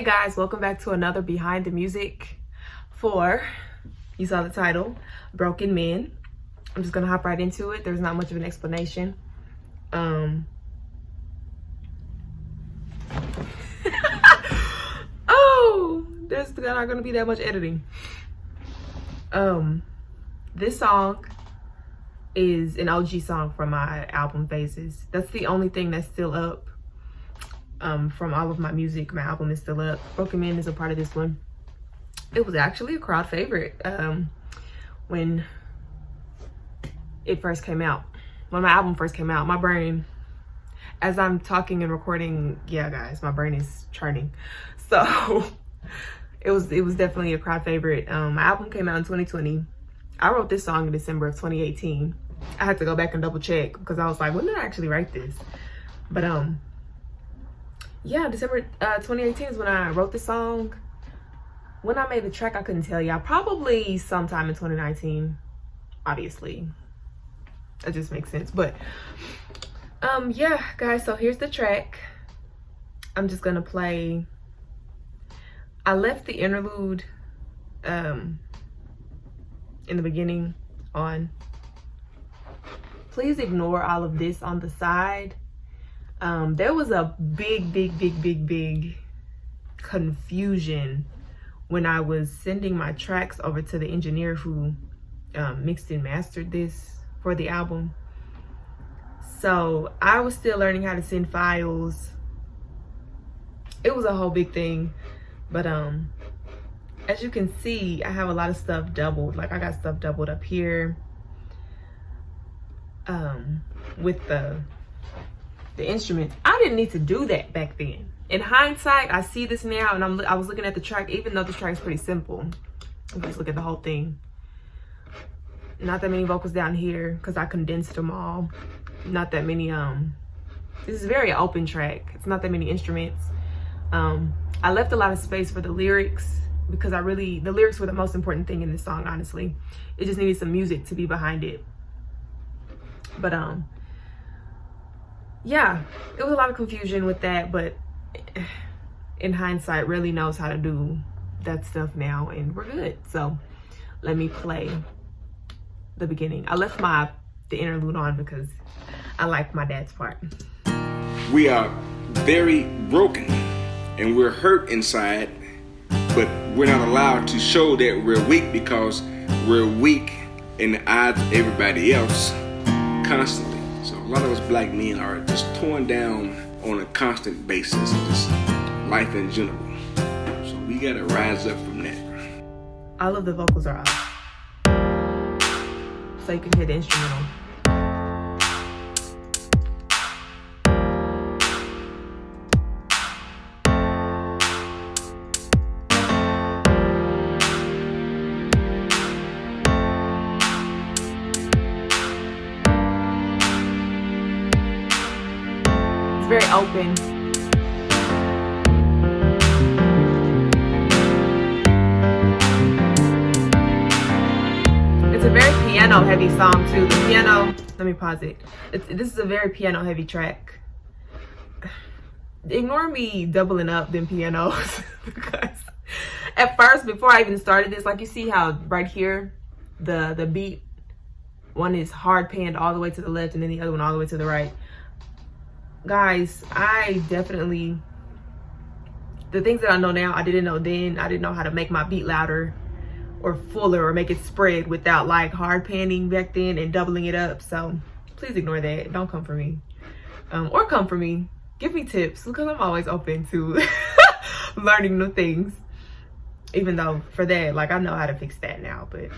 guys, welcome back to another Behind the Music for, you saw the title, Broken Men. I'm just gonna hop right into it. There's not much of an explanation. Oh, there's not gonna be that much editing. This song is an OG song from my album Phases. That's the only thing that's still up. From all of my music, my album is still up. Broken Men is a part of this one. It was actually a crowd favorite when it first came out. When my album first came out, my brain, as I'm talking and recording, yeah guys, my brain is churning. So it was definitely a crowd favorite. My album came out in 2020. I wrote this song in December of 2018. I had to go back and double check because I was like, when did I actually write this? But yeah, December 2018 is when I wrote the song. When I made the track, I couldn't tell y'all. Probably sometime in 2019, obviously. That just makes sense. But yeah, guys, so here's the track. I'm just gonna play. I left the interlude in the beginning on. Please ignore all of this on the side. There was a big confusion when I was sending my tracks over to the engineer who mixed and mastered this for the album. So I was still learning how to send files. It was a whole big thing, but as you can see, I have a lot of stuff doubled. Like I got stuff doubled up here with the instruments. I didn't need to do that back then. In hindsight, I see this now, and I was looking at the track, even though this track is pretty simple. Let's look at the whole thing. Not that many vocals down here because I condensed them all. Not that many. This is a very open track. It's not that many instruments. I left a lot of space for the lyrics because the lyrics were the most important thing in this song. Honestly, it just needed some music to be behind it. But yeah, it was a lot of confusion with that, but in hindsight, really knows how to do that stuff now, and we're good. So let me play the beginning. I left the interlude on because I like my dad's part. We are very broken and we're hurt inside, but we're not allowed to show that we're weak because we're weak in the eyes of everybody else constantly. So a lot of us black men are just torn down on a constant basis, just life in general. So we gotta rise up from that. All of the vocals are off, so you can hear the instrumental. Very open. It's a very piano heavy song too. The piano, let me pause it. This is a very piano heavy track. Ignore me doubling up them pianos because at first, before I even started this, like you see how right here, the beat, one is hard panned all the way to the left and then the other one all the way to the right. Guys, I definitely, the things that I know now, I didn't know then. I didn't know how to make my beat louder or fuller or make it spread without like hard panning back then and doubling it up. So please ignore that. Don't come for me. Or come for me. Give me tips because I'm always open to learning new things. Even though for that, like I know how to fix that now. But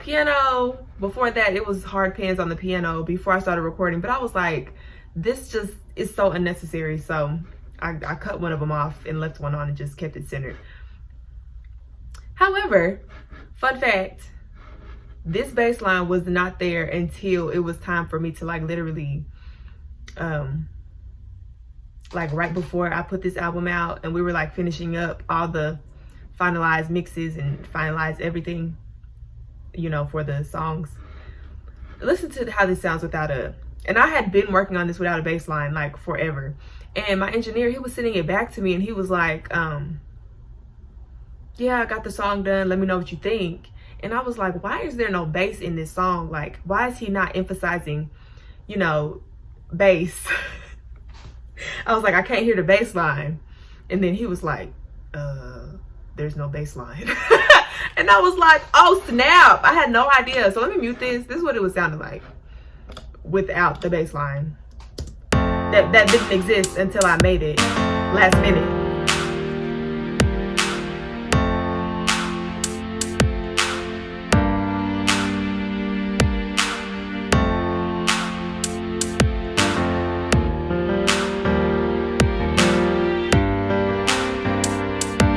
piano, before that, it was hard pans on the piano before I started recording. But I was like, this just is so unnecessary. So I cut one of them off and left one on and just kept it centered. However, fun fact, this bass line was not there until it was time for me to like literally, like right before I put this album out and we were like finishing up all the finalized mixes and finalized everything, you know, for the songs. Listen to how this sounds without a, and I had been working on this without a bass line like forever. And my engineer, he was sending it back to me, and he was like, yeah, I got the song done, let me know what you think. And I was like, why is there no bass in this song? Like, why is he not emphasizing, you know, bass? I was like, I can't hear the bass line. And then he was like, there's no bass line. And I was like, oh snap, I had no idea. So let me mute this. This is what it was sounding like without the bass line. That didn't exist until I made it last minute.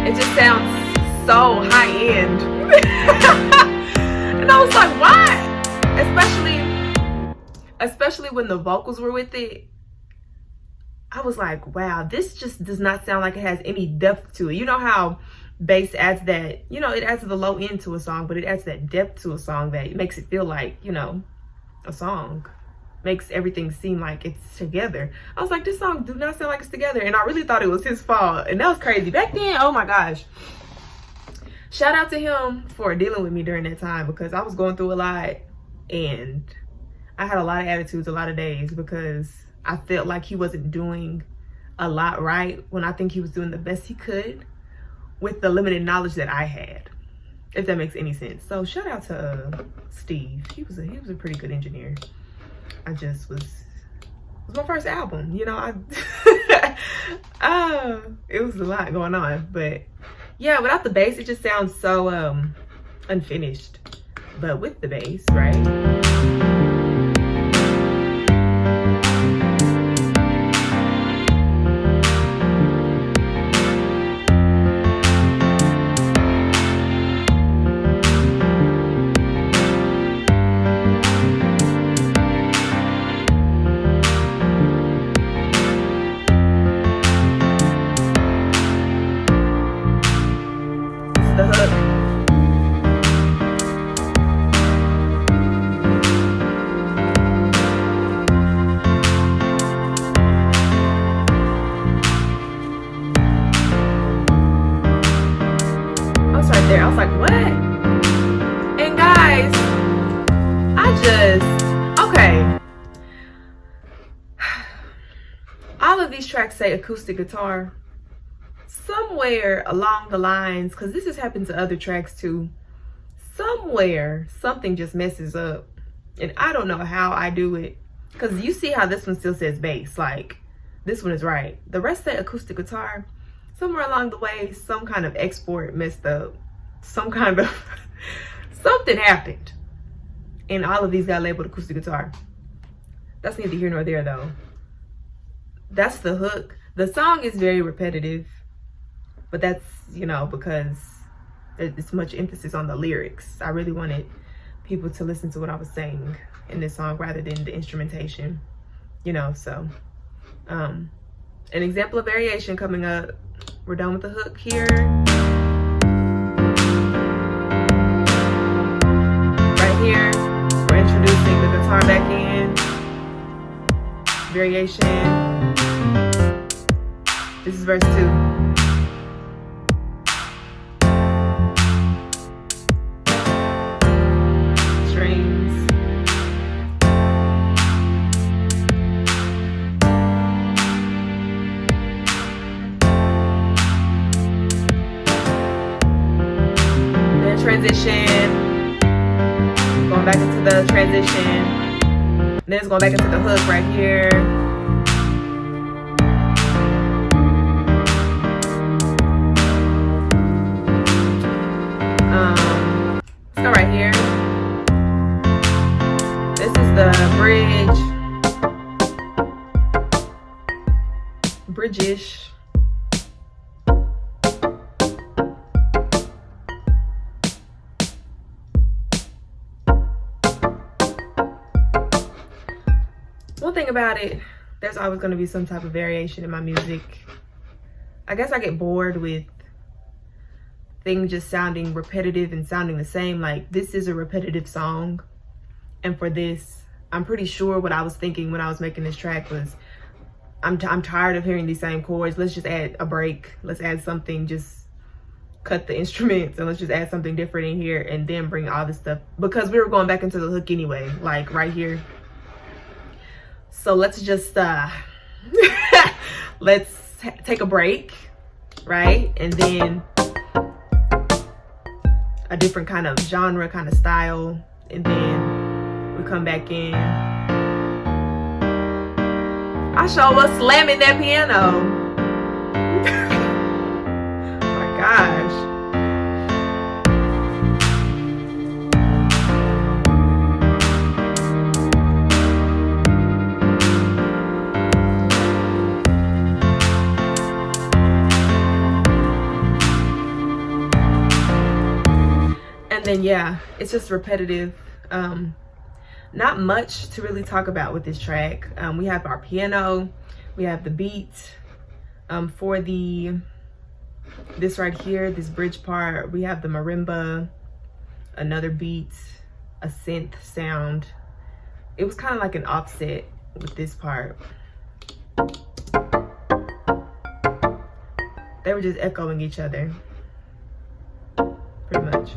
It just sounds so high end. And I was like, why? Especially when the vocals were with it. I was like, wow, this just does not sound like it has any depth to it. You know how bass adds that, you know, it adds the low end to a song, but it adds that depth to a song that makes it feel like, you know, a song. Makes everything seem like it's together. I was like, this song do not sound like it's together. And I really thought it was his fault. And that was crazy. Back then, oh my gosh. Shout out to him for dealing with me during that time, because I was going through a lot and I had a lot of attitudes, a lot of days, because I felt like he wasn't doing a lot right when I think he was doing the best he could with the limited knowledge that I had, if that makes any sense. So shout out to Steve. He was a pretty good engineer. It was my first album, you know. It was a lot going on, but yeah, without the bass, it just sounds so unfinished. But with the bass, right? The hook. I was right there. I was like, what? And guys, okay. All of these tracks say acoustic guitar. Somewhere along the lines, because this has happened to other tracks too, somewhere something just messes up, and I don't know how I do it, because you see how this one still says bass, like this one is right, the rest say acoustic guitar. Somewhere along the way, some kind of export messed up, some kind of something happened, and all of these got labeled acoustic guitar. That's neither here nor there though. That's the hook. The song is very repetitive, but that's, you know, because it's much emphasis on the lyrics. I really wanted people to listen to what I was saying in this song rather than the instrumentation, you know. So an example of variation coming up. We're done with the hook here. Right here, we're introducing the guitar back in. Variation. This is verse 2. Transition, going back into the transition, and then it's going back into the hook right here. Let's go right here. This is the bridge-ish. One thing about it, there's always going to be some type of variation in my music. I guess I get bored with things just sounding repetitive and sounding the same. Like, this is a repetitive song, and for this, I'm pretty sure what I was thinking when I was making this track was I'm tired of hearing these same chords. Let's just add a break. Let's add something, just cut the instruments and let's just add something different in here and then bring all this stuff, because we were going back into the hook anyway, like right here. So let's just let's take a break, right? And then a different kind of genre, kind of style, and then we come back in. I sure was slamming that piano. Gosh. And then yeah, it's just repetitive. Not much to really talk about with this track. We have our piano, we have the beat for this right here, this bridge part. We have the marimba, another beat, a synth sound. It was kind of like an offset with this part. They were just echoing each other, pretty much.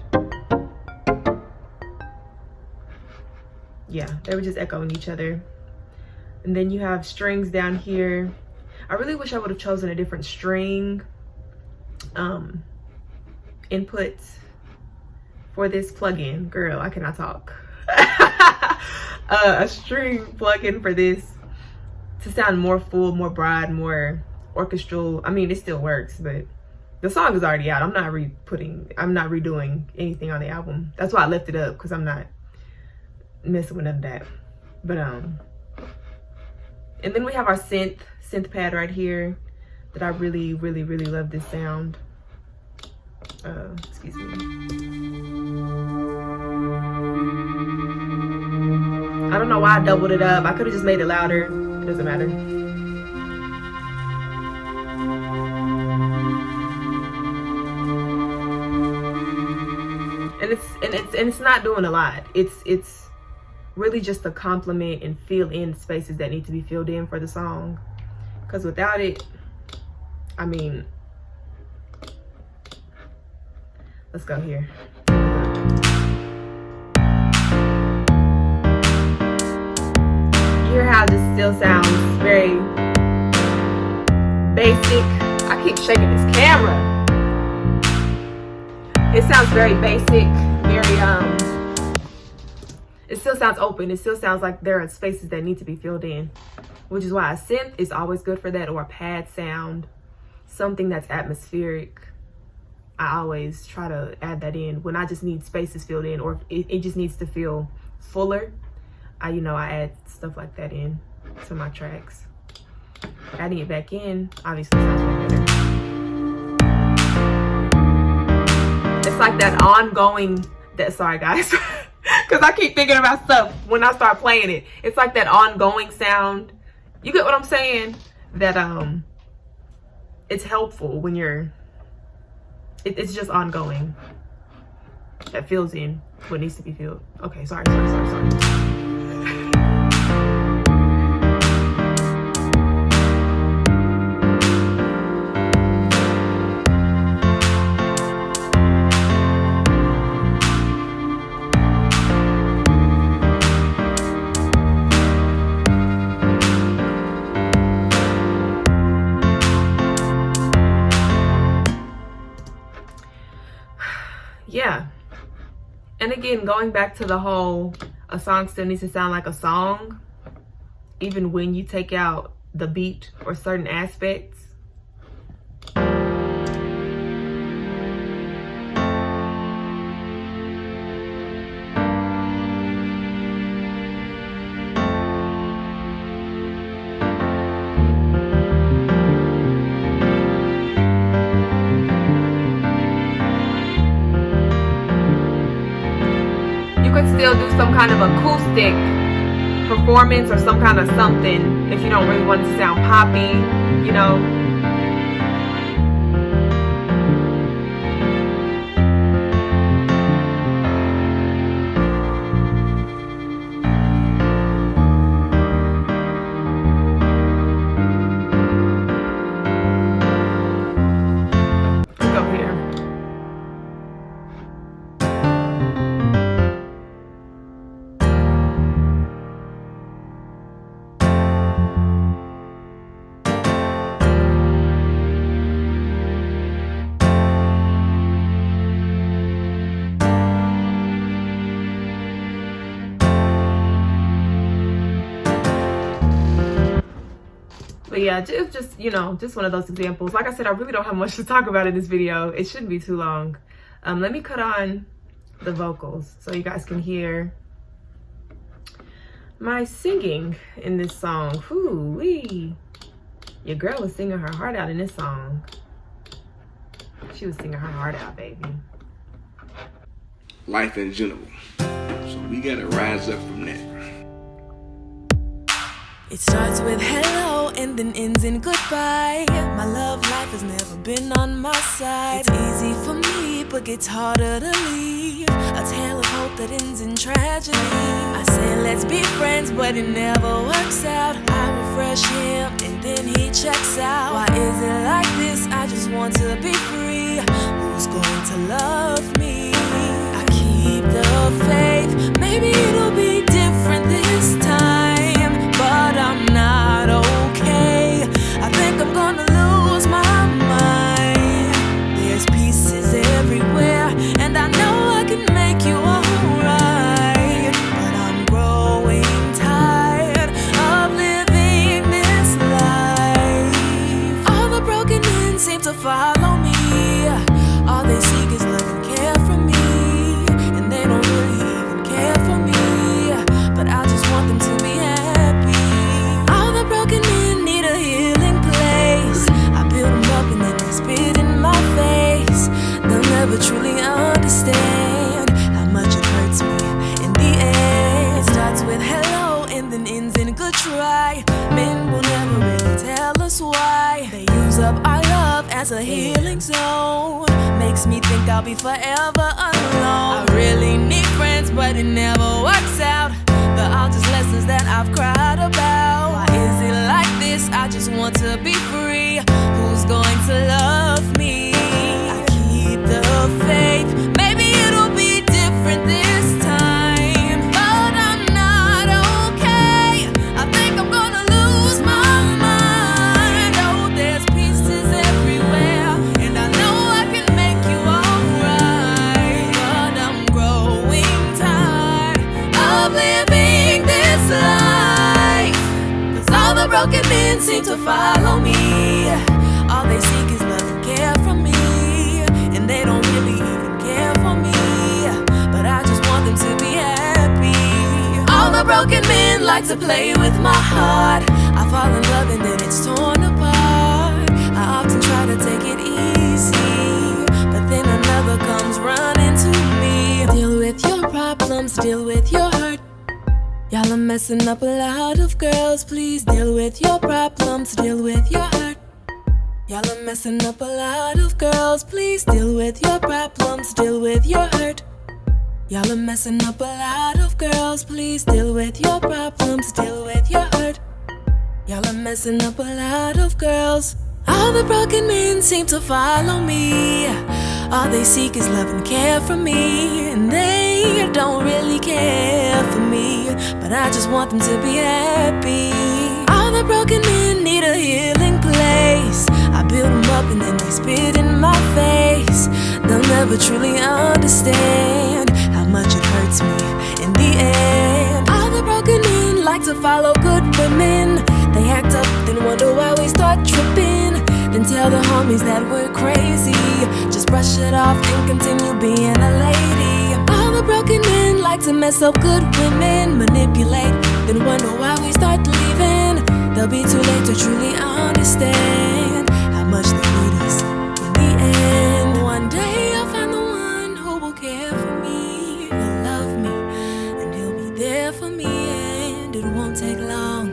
Yeah, they were just echoing each other. And then you have strings down here. I really wish I would have chosen a different string input for this plugin. Girl, I cannot talk. A string plugin for this to sound more full, more broad, more orchestral. I mean, it still works, but the song is already out. I'm not redoing anything on the album. That's why I left it up, because I'm not messing with none of that. But and then we have our synth pad right here that I really love this sound. Excuse me. I don't know why I doubled it up. I could have just made it louder. It doesn't matter. And it's not doing a lot. It's really just to complement and fill in spaces that need to be filled in for the song. Because without it, I mean, let's go here. You hear how this still sounds very basic. I keep shaking this camera. It sounds very basic, very it still sounds open. It still sounds like there are spaces that need to be filled in, which is why a synth is always good for that, or a pad sound, something that's atmospheric. I always try to add that in when I just need spaces filled in, or it just needs to feel fuller. I add stuff like that in to my tracks. Adding it back in obviously sounds way better. It's like that ongoing, sorry guys, because I keep thinking about stuff when I start playing it. It's like that ongoing sound. You get what I'm saying? That it's helpful when you're, it's just ongoing. That fills in what needs to be filled. Okay, sorry. Yeah. And again, going back to the whole, a song still needs to sound like a song, even when you take out the beat or certain aspects. Still do some kind of acoustic performance or some kind of something if you don't really want it to sound poppy, But yeah, just you know, just one of those examples. Like I said, I really don't have much to talk about in this video. It shouldn't be too long. Let me cut on the vocals so you guys can hear my singing in this song. Whoo-wee. Your girl was singing her heart out in this song. She was singing her heart out, baby. Life in general. So we gotta rise up from that. It starts with hello and then ends in goodbye. My love life has never been on my side. It's easy for me, but gets harder to leave. A tale of hope that ends in tragedy. I say let's be friends, but it never works out. I refresh him and then he checks out. Why is it like this? I just want to be free. Who's going to love me? I keep the faith. Maybe it'll be different this time, but I'm not okay. I think I'm gonna lose my mind. There's pieces everywhere, and I know I can make you alright. But I'm growing tired of living this life. All the broken men seem to follow me. All they seek is love and care from me, and they don't really even care for me. But I just want them to be happy. All the broken men need a healing place. I build them up and then they spit in my face. They'll never truly understand how much it hurts me in the end. It starts with hello and then ends in good try. Men will never really tell us why. They use up our love as a healing zone. Makes me think I'll be forever alone. I really need friends, but it never works out. But all just lessons that I've cried about. Why is it like this? I just want to be free. Who's going to love me? I keep the faith. Maybe it'll be different this time, but I'm not okay. I think I'm gonna lose my mind. Oh, there's pieces everywhere, and I know I can make you alright. But I'm growing tired of living this life. 'Cause all the broken men seem to follow me. All they seek is love and care from me, and they don't really even care for me. But I just want them to be happy. All the broken men like to play with my heart. I fall in love and then it's torn apart. I often try to take it easy, but then another comes running to me. Deal with your problems, deal with your hurt. Y'all are messing up a lot of girls. Please deal with your problems, deal with your hurt. Y'all are messing up a lot of girls. Please deal with your problems, deal with your hurt. Y'all are messing up a lot of girls. Please deal with your problems, deal with your hurt. Y'all are messing up a lot of girls. All the broken men seem to follow me. All they seek is love and care from me, and they don't really care for me. But I just want them to be happy. All the broken men need a healing place. I build them up and then they spit in my face. They'll never truly understand how much it hurts me in the end. All the broken men like to follow good women. They act up, then wonder why we start tripping. Then tell the homies that we're crazy. Just brush it off and continue being a lady. All the broken men like to mess up good women, manipulate, then wonder why we start leaving. They'll be too late to truly understand how much they need us in the end. One day I'll find the one who will care for me, will love me, and he'll be there for me. And it won't take long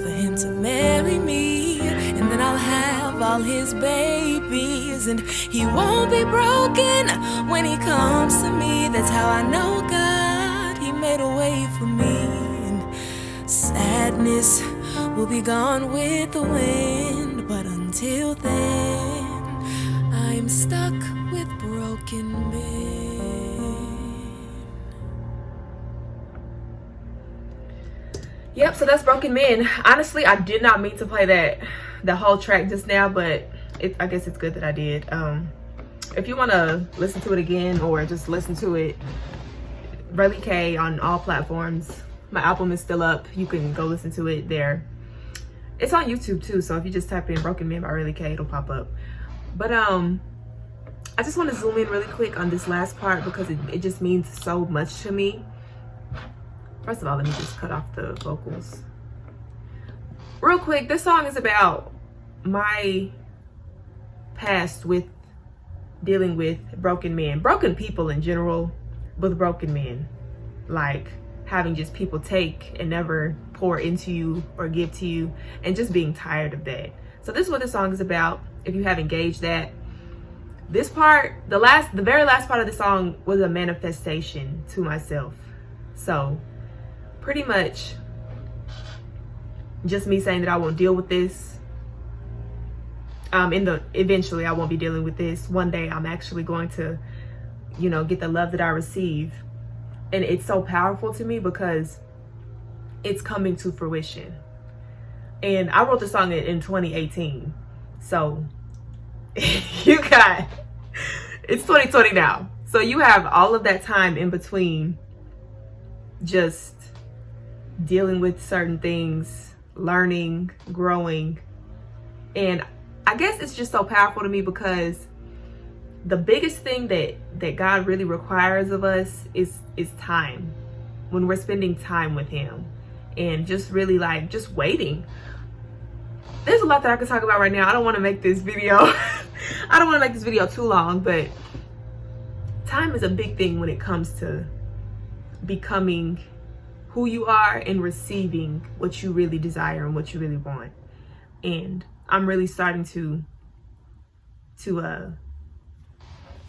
for him to marry me, and then I'll have all his babies, and he won't be broken when he comes to me. That's how I know God, he made a way for me. And sadness will be gone with the wind, but until then I'm stuck with broken men. Yep, so that's Broken Men. Honestly, I did not mean to play the whole track just now, but I guess it's good that I did. If you want to listen to it again or just listen to it, RelliKay on all platforms. My album is still up. You can go listen to it there. It's on YouTube too, so if you just type in Broken Men by RelliKay, it'll pop up. But I just want to zoom in really quick on this last part because it just means so much to me. First of all, let me just cut off the vocals. Real quick, this song is about my past with dealing with broken men, broken people in general, with broken men. Like having just people take and never pour into you or give to you, and just being tired of that. So this is what the song is about. If you haven't gauged that, this part, the very last part of the song was a manifestation to myself. So pretty much just me saying that I won't deal with this. Eventually I won't be dealing with this. One day I'm actually going to, you know, get the love that I receive. And it's so powerful to me because it's coming to fruition. And I wrote the song in 2018. So it's 2020 now. So you have all of that time in between just dealing with certain things, learning, growing. And I guess it's just so powerful to me because the biggest thing that God really requires of us is time. When we're spending time with him and just really like just waiting. There's a lot that I could talk about right now. I don't want to make this video I don't want to make this video too long, but time is a big thing when it comes to becoming who you are and receiving what you really desire and what you really want. And I'm really starting to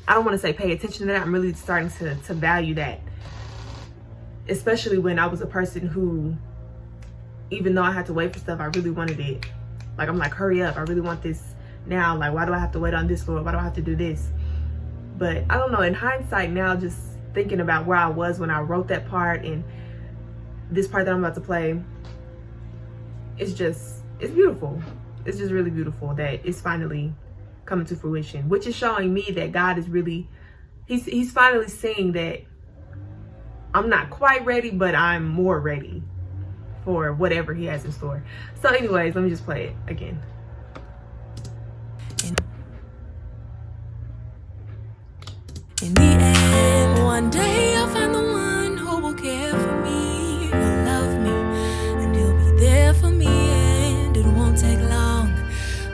I don't want to say pay attention to that. I'm really starting to value that. Especially when I was a person who, even though I had to wait for stuff, I really wanted it. Like, I'm like, hurry up. I really want this now. Like, why do I have to wait on this, Lord? Why do I have to do this? But I don't know. In hindsight now, just thinking about where I was when I wrote that part and this part that I'm about to play, it's beautiful. It's just really beautiful that it's finally coming to fruition, which is showing me that God is really, he's finally saying that I'm not quite ready, but I'm more ready for whatever he has in store. So anyways, let me just play it again. In the end, one day I'll find the one who will care for me, will love me, and he'll be there for me, and it won't take long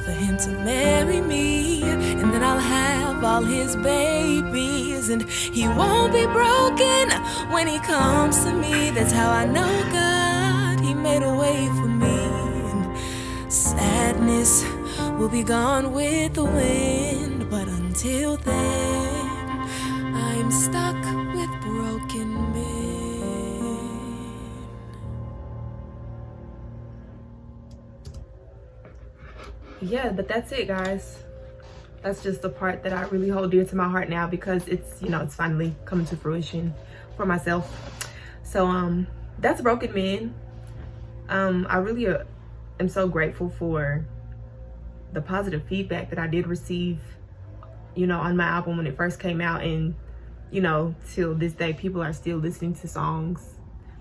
for him to marry me, and then I'll have all his babies, and he won't be broken when he comes to me. That's how I know God, he made a way for me, and sadness will be gone with the wind, but until then I'm stuck with broken men. Yeah, but that's it, guys. That's just the part that I really hold dear to my heart now because it's, you know, it's finally coming to fruition for myself. So that's Broken Men. I really am so grateful for the positive feedback that I did receive, you know, on my album when it first came out, and you know, till this day people are still listening to songs.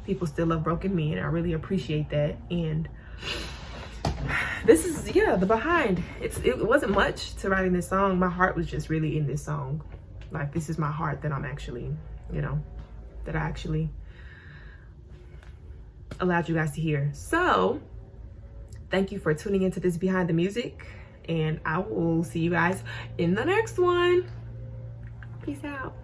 People still love Broken Men. I really appreciate that. And this is, yeah, the behind. It wasn't much to writing this song. My heart was just really in this song. Like, this is my heart that I'm actually, you know, that I actually allowed you guys to hear. So thank you for tuning into this Behind the Music, and I will see you guys in the next one. Peace out.